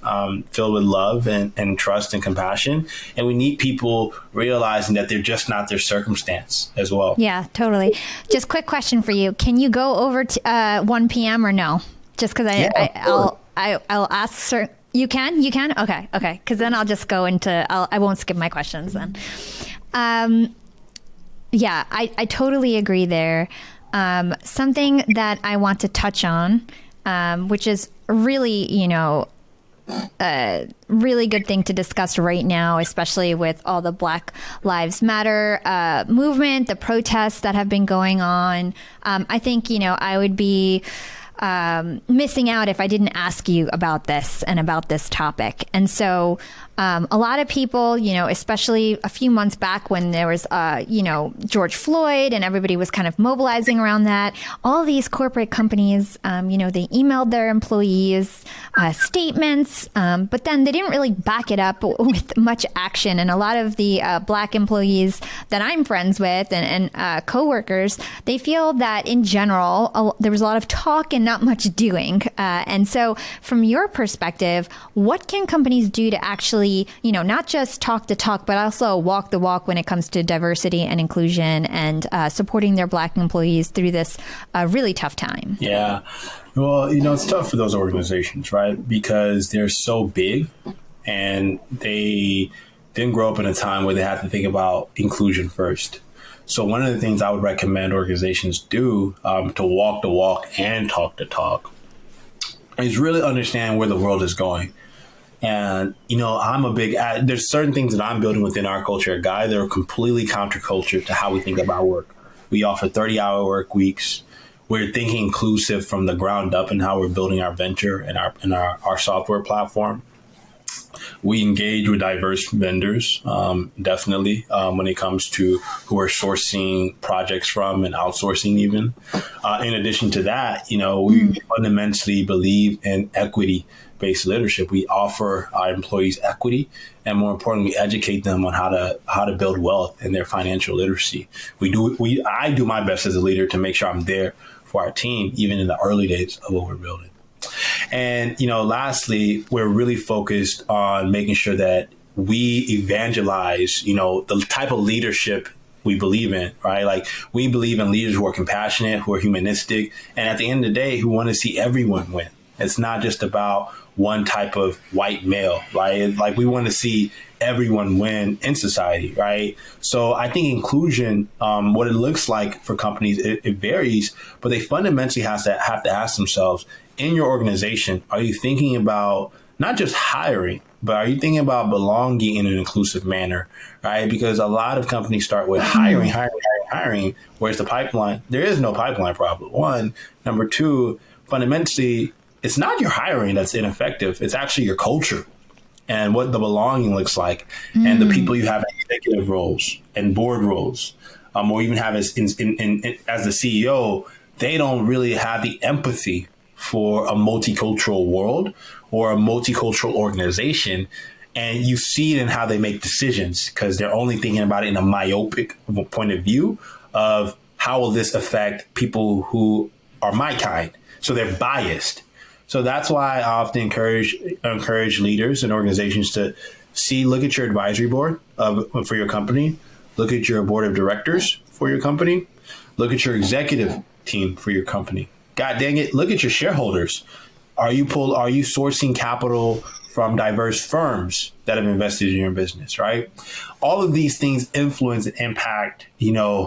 filled with love and trust and compassion. And we need people realizing that they're just not their circumstance as well. Yeah, totally. Just quick question for you. Can you go over to 1 p.m. or no? Just because I'll ask certain. You can? Okay. Because then I'll just go into, I won't skip my questions then. Yeah, I totally agree there. Something that I want to touch on, which is really, a really good thing to discuss right now, especially with all the Black Lives Matter movement, the protests that have been going on. I think, I would be missing out if I didn't ask you about this and about this topic. And so a lot of people, especially a few months back when there was, George Floyd and everybody was kind of mobilizing around that, all these corporate companies, they emailed their employees statements, but then they didn't really back it up with much action. And a lot of the Black employees that I'm friends with and coworkers, they feel that in general, there was a lot of talk and not much doing. And so from your perspective, what can companies do to actually, not just talk the talk, but also walk the walk when it comes to diversity and inclusion and supporting their Black employees through this really tough time? Yeah. Well, it's tough for those organizations, right? Because they're so big and they didn't grow up in a time where they have to think about inclusion first. So one of the things I would recommend organizations do to walk the walk and talk the talk is really understand where the world is going. And, there's certain things that I'm building within our culture at Guy that are completely counterculture to how we think about work. We offer 30-hour work weeks. We're thinking inclusive from the ground up in how we're building our venture and our software platform. We engage with diverse vendors, definitely, when it comes to who we're sourcing projects from and outsourcing even. In addition to that, we fundamentally believe in equity-based leadership. We offer our employees equity, and more importantly, we educate them on how to build wealth and their financial literacy. I do my best as a leader to make sure I'm there for our team, even in the early days of what we're building. And, lastly, we're really focused on making sure that we evangelize, the type of leadership we believe in, right? Like, we believe in leaders who are compassionate, who are humanistic, and at the end of the day, who want to see everyone win. It's not just about one type of white male, right? Like, we want to see everyone win in society, right? So I think inclusion, what it looks like for companies, it varies, but they fundamentally have to ask themselves, in your organization, are you thinking about not just hiring, but are you thinking about belonging in an inclusive manner, right? Because a lot of companies start with hiring. Where's the pipeline? There is no pipeline problem. One. Number two, fundamentally, it's not your hiring that's ineffective. It's actually your culture and what the belonging looks like and the people you have in executive roles and board roles, or even have as the CEO, they don't really have the empathy for a multicultural world or a multicultural organization. And you see it in how they make decisions because they're only thinking about it in a myopic point of view of how will this affect people who are my kind. So they're biased. So that's why I often encourage leaders and organizations to look at your advisory board for your company, look at your board of directors for your company, look at your executive team for your company. God dang it, look at your shareholders. Are you sourcing capital from diverse firms that have invested in your business, right? All of these things influence and impact,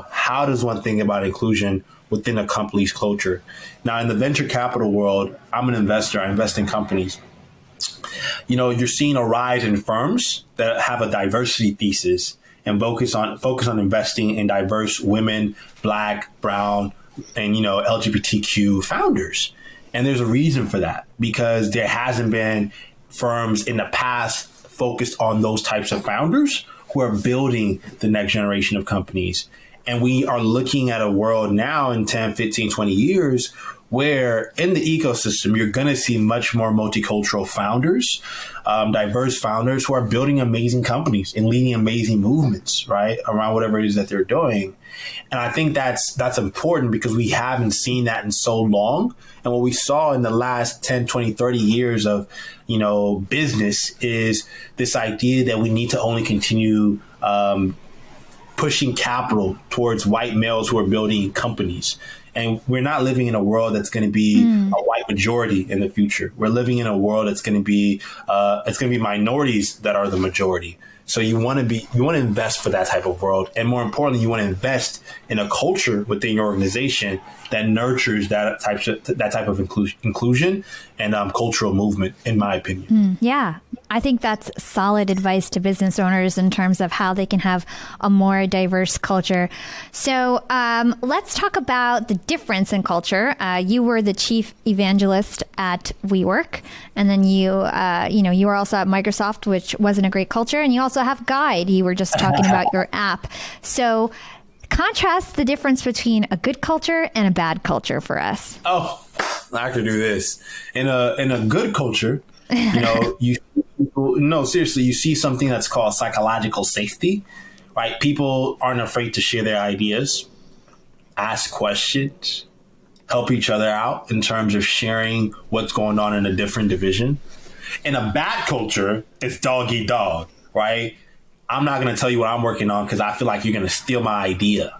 how does one think about inclusion within a company's culture? Now, in the venture capital world, I'm an investor. I invest in companies. You're seeing a rise in firms that have a diversity thesis and focus on investing in diverse women, Black, brown, and, LGBTQ founders. And there's a reason for that, because there hasn't been firms in the past focused on those types of founders who are building the next generation of companies. And we are looking at a world now in 10, 15, 20 years where in the ecosystem, you're going to see much more multicultural founders, diverse founders who are building amazing companies and leading amazing movements, right, around whatever it is that they're doing. And I think that's important because we haven't seen that in so long. And what we saw in the last 10, 20, 30 years of, business is this idea that we need to only continue pushing capital towards white males who are building companies. And we're not living in a world that's going to be a white majority in the future. We're living in a world that's going to be minorities that are the majority. So you want to invest for that type of world. And more importantly, you want to invest in a culture within your organization that nurtures that type of inclusion and cultural movement, in my opinion. Yeah, I think that's solid advice to business owners in terms of how they can have a more diverse culture. So let's talk about the difference in culture. You were the chief evangelist at WeWork, and then you were also at Microsoft, which wasn't a great culture, and you also have Guide. You were just talking about your app. So contrast the difference between a good culture and a bad culture for us. Oh, I could do this. In a good culture, seriously, you see something that's called psychological safety, right? People aren't afraid to share their ideas, ask questions, help each other out in terms of sharing what's going on in a different division. In a bad culture, it's dog eat dog, right? I'm not going to tell you what I'm working on because I feel like you're going to steal my idea.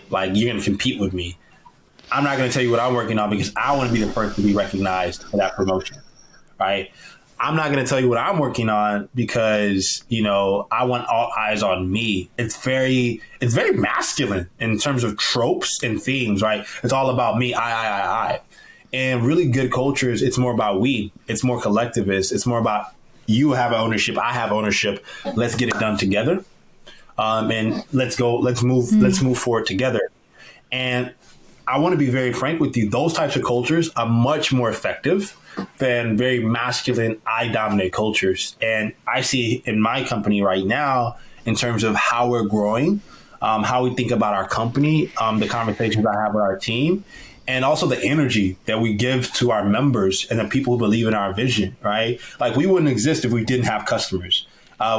Like, you're going to compete with me. I'm not going to tell you what I'm working on because I want to be the first to be recognized for that promotion, right? I'm not going to tell you what I'm working on because, I want all eyes on me. It's very masculine in terms of tropes and themes, right? It's all about me, I. And really good cultures, it's more about we. It's more collectivist. It's more about you have ownership, I have ownership. Let's get it done together. And let's move forward together. And I want to be very frank with you. Those types of cultures are much more effective than very masculine, I-dominate cultures. And I see in my company right now, in terms of how we're growing, how we think about our company, the conversations I have with our team, and also the energy that we give to our members and the people who believe in our vision, right? Like, we wouldn't exist if we didn't have customers.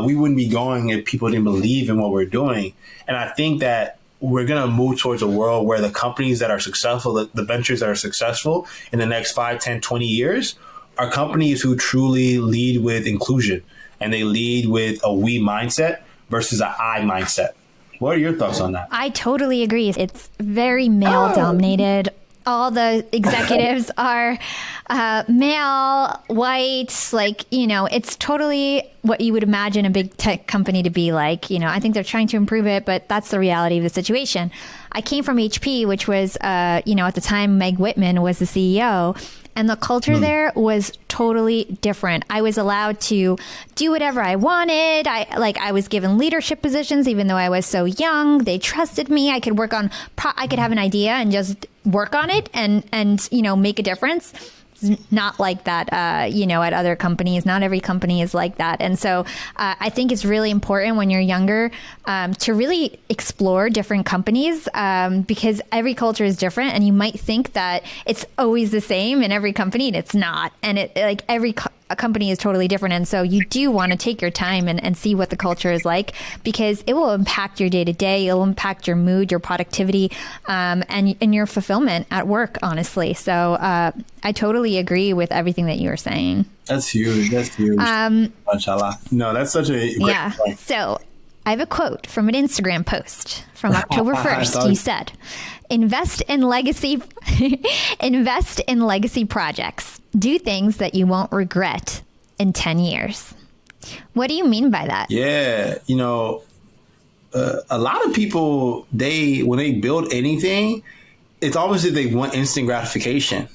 We wouldn't be going if people didn't believe in what we're doing. And I think that we're going to move towards a world where the companies that are successful, the ventures that are successful in the next 5, 10, 20 years are companies who truly lead with inclusion and they lead with a we mindset versus an I mindset. What are your thoughts on that? I totally agree. It's very male dominated. All the executives are male, white, it's totally what you would imagine a big tech company to be like. I think they're trying to improve it, but that's the reality of the situation. I came from HP, which was, at the time, Meg Whitman was the CEO. And the culture there was totally different. I was allowed to do whatever I wanted. I was given leadership positions, even though I was so young. They trusted me. I could I could have an idea and just work on it and make a difference. It's not like that, at other companies. Not every company is like that. And so I think it's really important when you're younger to really explore different companies because every culture is different. And you might think that it's always the same in every company, and it's not. And every company is totally different. And so you do want to take your time and see what the culture is like, because it will impact your day to day. It will impact your mood, your productivity, and your fulfillment at work, honestly. So I totally agree with everything that you were saying. That's huge. Mashallah. No, that's such a great point. So I have a quote from an Instagram post from October 1st. You said, invest in legacy projects. Do things that you won't regret in 10 years. What do you mean by that? Yeah. A lot of people, when they build anything, it's almost that they want instant gratification,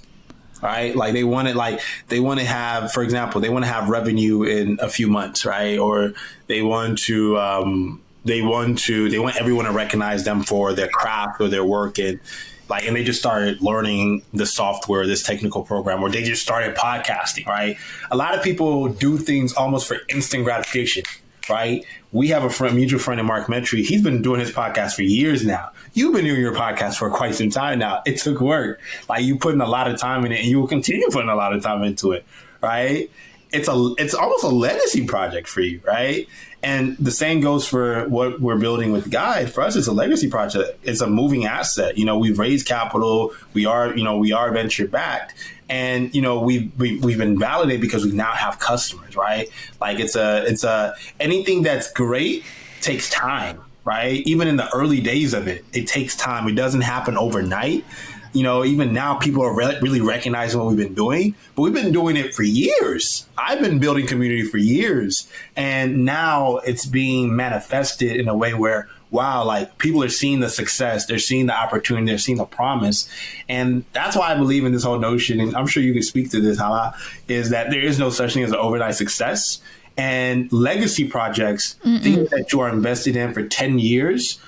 right? Like they want to have, for example, they want to have revenue in a few months, right? Or they want everyone to recognize them for their craft or their work, and they just started learning the software, this technical program, or they just started podcasting, right? A lot of people do things almost for instant gratification, right? We have a friend, mutual friend in Mark Metry. He's been doing his podcast for years now. You've been doing your podcast for quite some time now. It took work. Like, you put in a lot of time in it, and you will continue putting a lot of time into it, right? It's almost a legacy project for you, right? And the same goes for what we're building with Guide. For us, it's a legacy project. It's a moving asset. We've raised capital. We are venture backed. And, we've been validated because we now have customers, right? Like, it's anything that's great takes time, right? Even in the early days of it, it takes time. It doesn't happen overnight. Even now people are really recognizing what we've been doing, but we've been doing it for years. I've been building community for years, and now it's being manifested in a way where, wow, like, people are seeing the success, they're seeing the opportunity, they're seeing the promise. And that's why I believe in this whole notion, and I'm sure you can speak to this, Hala, is that there is no such thing as an overnight success. And legacy projects, things that you are invested in for 10 years,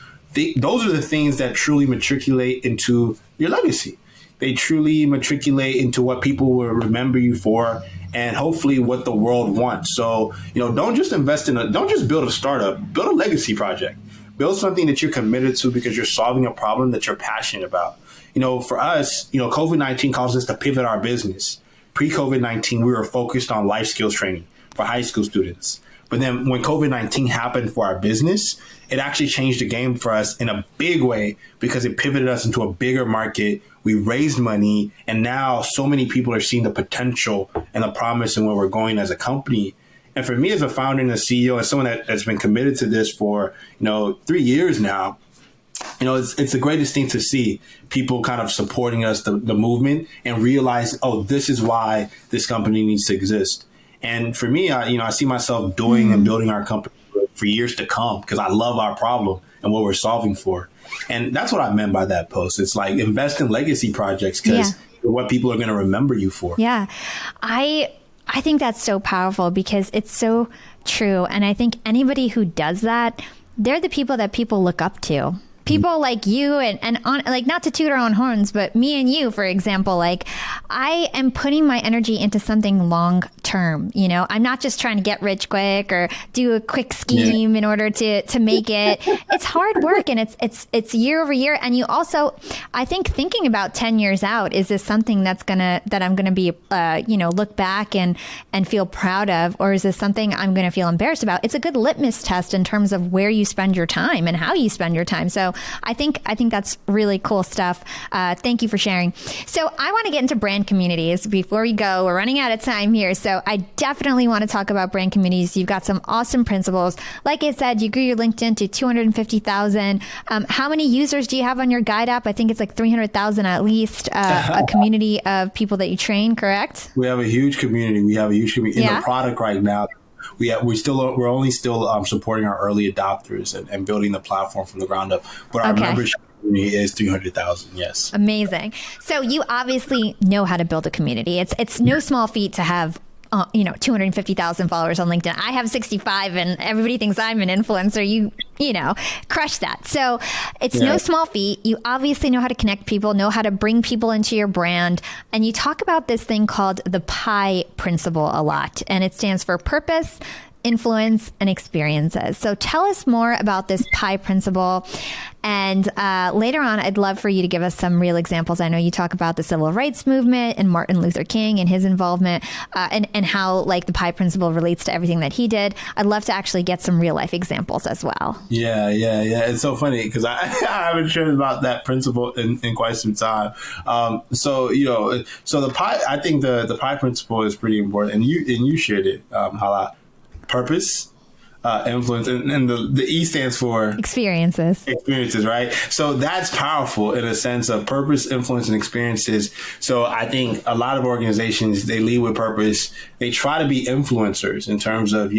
those are the things that truly matriculate into your legacy. They truly matriculate into what people will remember you for, and hopefully what the world wants. So, don't just don't just build a startup, build a legacy project. Build something that you're committed to because you're solving a problem that you're passionate about. For us, COVID-19 caused us to pivot our business. Pre-COVID-19, we were focused on life skills training for high school students. But then when COVID-19 happened for our business, it actually changed the game for us in a big way because it pivoted us into a bigger market. We raised money, and now so many people are seeing the potential and the promise in where we're going as a company. And for me as a founder and a CEO and someone that's been committed to this for, 3 years now, it's the greatest thing to see people kind of supporting us, the movement, and realize, oh, this is why this company needs to exist. And for me, I see myself doing and building our company for years to come because I love our problem and what we're solving for. And that's what I meant by that post. It's like, invest in legacy projects because what people are going to remember you for. Yeah. I think that's so powerful because it's so true. And I think anybody who does that, they're the people that people look up to. People like you and on, like, not to toot our own horns, but me and you, for example, like, I am putting my energy into something long term. I'm not just trying to get rich quick or do a quick scheme in order to make it. It's hard work, and it's year over year. And you also, I think, thinking about 10 years out, is this something that I'm gonna be look back and feel proud of, or is this something I'm gonna feel embarrassed about? It's a good litmus test in terms of where you spend your time and how you spend your time. So I think that's really cool stuff. Thank you for sharing. So I want to get into brand communities before we go. We're running out of time here. So I definitely want to talk about brand communities. You've got some awesome principles. Like I said, you grew your LinkedIn to 250,000. How many users do you have on your Guide app? I think it's like 300,000 at least, a community of people that you train, correct? We have a huge community. In the product right now. We're only still supporting our early adopters and building the platform from the ground up. But our membership community is 300,000. Yes. Amazing. So you obviously know how to build a community. It's no small feat to have 250,000 followers on LinkedIn. I have 65 and everybody thinks I'm an influencer. You crush that. So it's no small feat. You obviously know how to connect people, know how to bring people into your brand. And you talk about this thing called the P.I.E principle a lot. And it stands for purpose, influence, and experiences. So tell us more about this P.I.E principle. And later on, I'd love for you to give us some real examples. I know you talk about the civil rights movement and Martin Luther King and his involvement and how, like, the P.I.E principle relates to everything that he did. I'd love to actually get some real life examples as well. Yeah. It's so funny because I haven't shared about that principle in quite some time. So the P.I.E, I think the P.I.E principle is pretty important. And you shared it, Hala. Purpose, influence, and the E stands for experiences, right? So that's powerful in a sense of purpose, influence, and experiences. So I think a lot of organizations, they lead with purpose. They try to be influencers in terms of,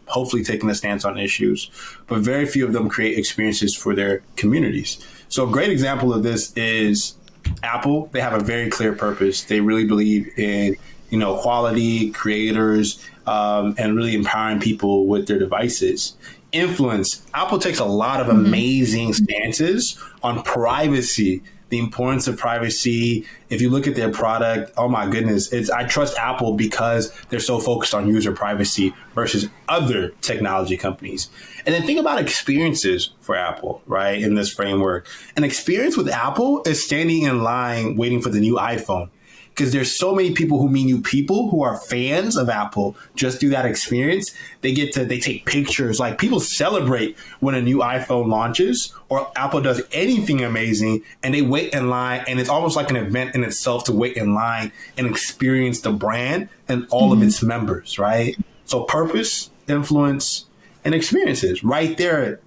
hopefully taking a stance on issues, but very few of them create experiences for their communities. So a great example of this is Apple. They have a very clear purpose. They really believe in, quality, creators, and really empowering people with their devices. Influence. Apple takes a lot of amazing stances on privacy, the importance of privacy. If you look at their product, oh my goodness, I trust Apple because they're so focused on user privacy versus other technology companies. And then think about experiences for Apple, right? In this framework, an experience with Apple is standing in line waiting for the new iPhone. Because there's so many people who meet new people who are fans of Apple just through that experience. They take pictures, like people celebrate when a new iPhone launches or Apple does anything amazing, and they wait in line, and it's almost like an event in itself to wait in line and experience the brand and all of its members, right? So purpose, influence, and experiences right there.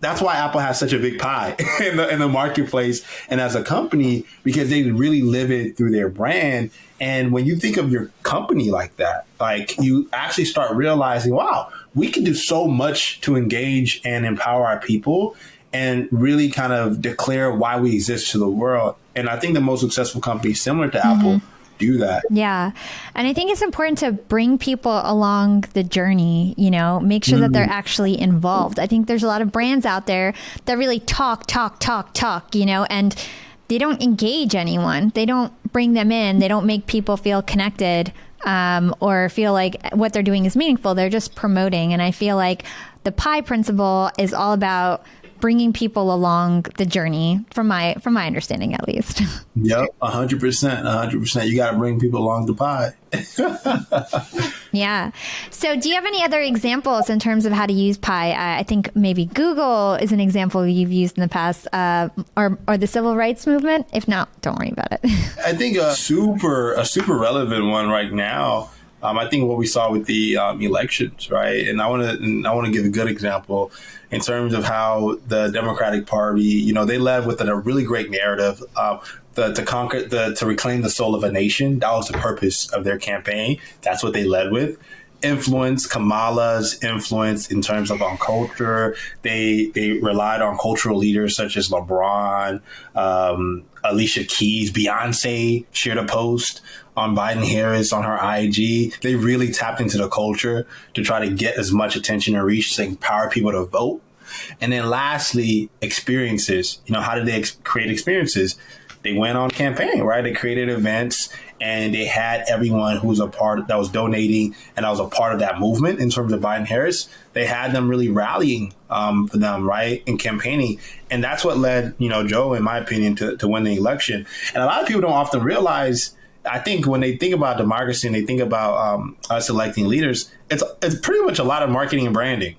That's why Apple has such a big pie in the marketplace and as a company, because they really live it through their brand. And when you think of your company like that, like you actually start realizing, wow, we can do so much to engage and empower our people and really kind of declare why we exist to the world. And I think the most successful companies similar to Apple do that. Yeah. And I think it's important to bring people along the journey, make sure that they're actually involved. I think there's a lot of brands out there that really talk, and they don't engage anyone. They don't bring them in. They don't make people feel connected or feel like what they're doing is meaningful. They're just promoting. And I feel like the P.I.E principle is all about bringing people along the journey, from my understanding, at least. Yep, 100%. You got to bring people along the P.I.E. Yeah. So do you have any other examples in terms of how to use P.I.E? I think maybe Google is an example you've used in the past, or the civil rights movement. If not, don't worry about it. I think a super relevant one right now. I think what we saw with the elections, right? And I want to give a good example in terms of how the Democratic Party, they led with a really great narrative to reclaim the soul of a nation. That was the purpose of their campaign. That's what they led with. Influence, Kamala's influence in terms of on culture. They relied on cultural leaders such as LeBron, Alicia Keys, Beyonce shared a post on Biden Harris on her IG. They really tapped into the culture to try to get as much attention and reach to empower people to vote. And then lastly, experiences. How did they create experiences? They went on campaign, right? They created events and they had everyone who was a part that was donating and that was a part of that movement in terms of Biden Harris. They had them really rallying for them, right? And campaigning. And that's what led, Joe, in my opinion, to win the election. And a lot of people don't often realize, I think when they think about democracy and they think about us electing leaders, it's pretty much a lot of marketing and branding.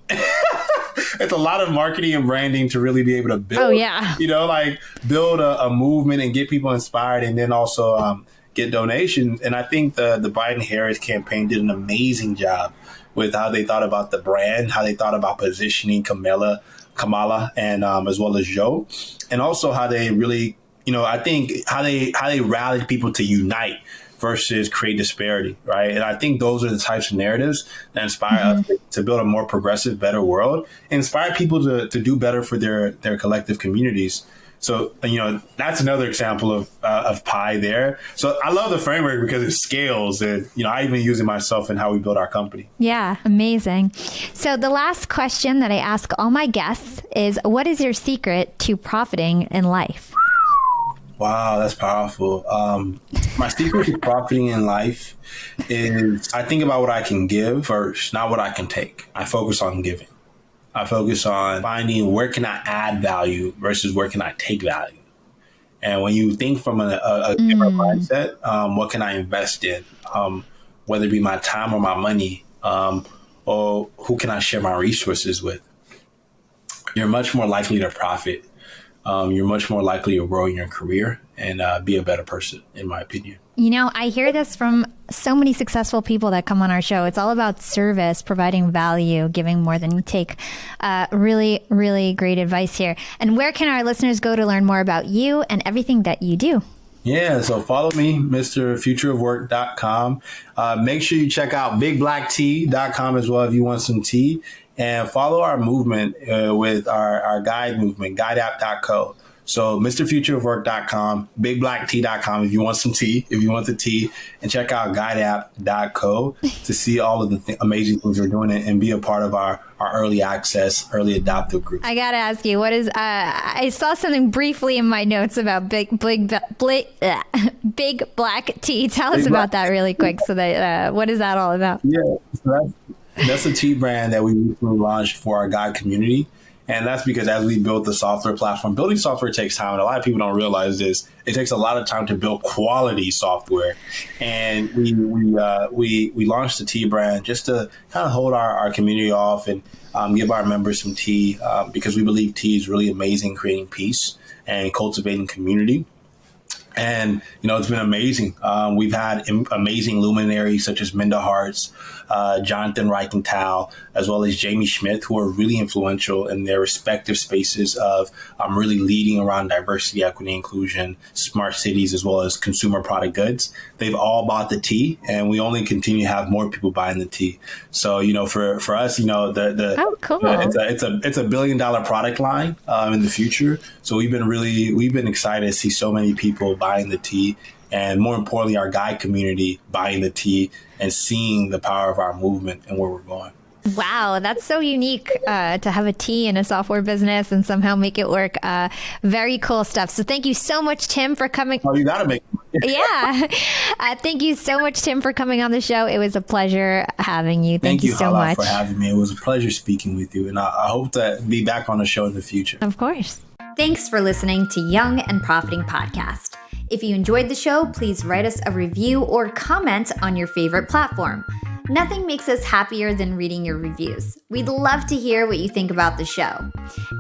It's a lot of marketing and branding to really be able to build, build a movement and get people inspired and then also get donations. And I think the Biden-Harris campaign did an amazing job with how they thought about the brand, how they thought about positioning Kamala and as well as Joe, and also how they really, I think how they rallied people to unite versus create disparity, right? And I think those are the types of narratives that inspire us to build a more progressive, better world, and inspire people to do better for their collective communities. So, that's another example of P.I.E there. So I love the framework because it scales, and, I even use it myself in how we build our company. Yeah, amazing. So the last question that I ask all my guests is, what is your secret to profiting in life? Wow, that's powerful. My secret to profiting in life is I think about what I can give first, not what I can take. I focus on giving. I focus on finding where can I add value versus where can I take value. And when you think from a giver mindset, what can I invest in, whether it be my time or my money, or who can I share my resources with, you're much more likely to profit. You're much more likely to grow in your career and be a better person, in my opinion. I hear this from so many successful people that come on our show. It's all about service, providing value, giving more than you take. Really, really great advice here. And where can our listeners go to learn more about you and everything that you do? Yeah, so follow me, MrFutureOfWork.com. Make sure you check out BigBlackTea.com as well if you want some tea. And follow our movement with our guide movement, guideapp.co. So MrFutureOfWork.com, BigBlackTea.com if you want some tea, if you want the tea, and check out GuideApp.co to see all of the amazing things we're doing and be a part of our early access, early adoptive group. I gotta ask you, what is? I saw something briefly in my notes about big black tea. Tell us about that really quick. So that what is that all about? Yeah, so that's a tea brand that we recently launched for our guide community. And that's because as we built the software platform, building software takes time. And a lot of people don't realize this. It takes a lot of time to build quality software. And we launched the tea brand just to kind of hold our community off and give our members some tea because we believe tea is really amazing, creating peace and cultivating community. And, it's been amazing. We've had amazing luminaries such as Minda Harts, Jonathan Reichenthal, as well as Jamie Schmidt, who are really influential in their respective spaces of really leading around diversity, equity, inclusion, smart cities, as well as consumer product goods. They've all bought the tea, and we only continue to have more people buying the tea. So, for us, Oh, cool. it's a $1 billion product line in the future. So we've been excited to see so many people buying the tea, and more importantly, our guide community buying the tea and seeing the power of our movement and where we're going. Wow, that's so unique to have a tea in a software business and somehow make it work. Very cool stuff. So thank you so much, Tim, for coming. Oh, you got to make it. Yeah. Thank you so much, Tim, for coming on the show. It was a pleasure having you. Thank you so much for having me. It was a pleasure speaking with you. And I hope to be back on the show in the future. Of course. Thanks for listening to Young and Profiting Podcast. If you enjoyed the show, please write us a review or comment on your favorite platform. Nothing makes us happier than reading your reviews. We'd love to hear what you think about the show.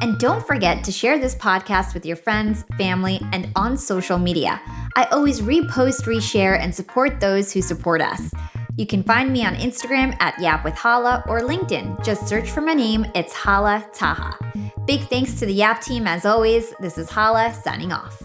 And don't forget to share this podcast with your friends, family, and on social media. I always repost, reshare, and support those who support us. You can find me on Instagram at YAP with Hala or LinkedIn. Just search for my name. It's Hala Taha. Big thanks to the YAP team as always. This is Hala signing off.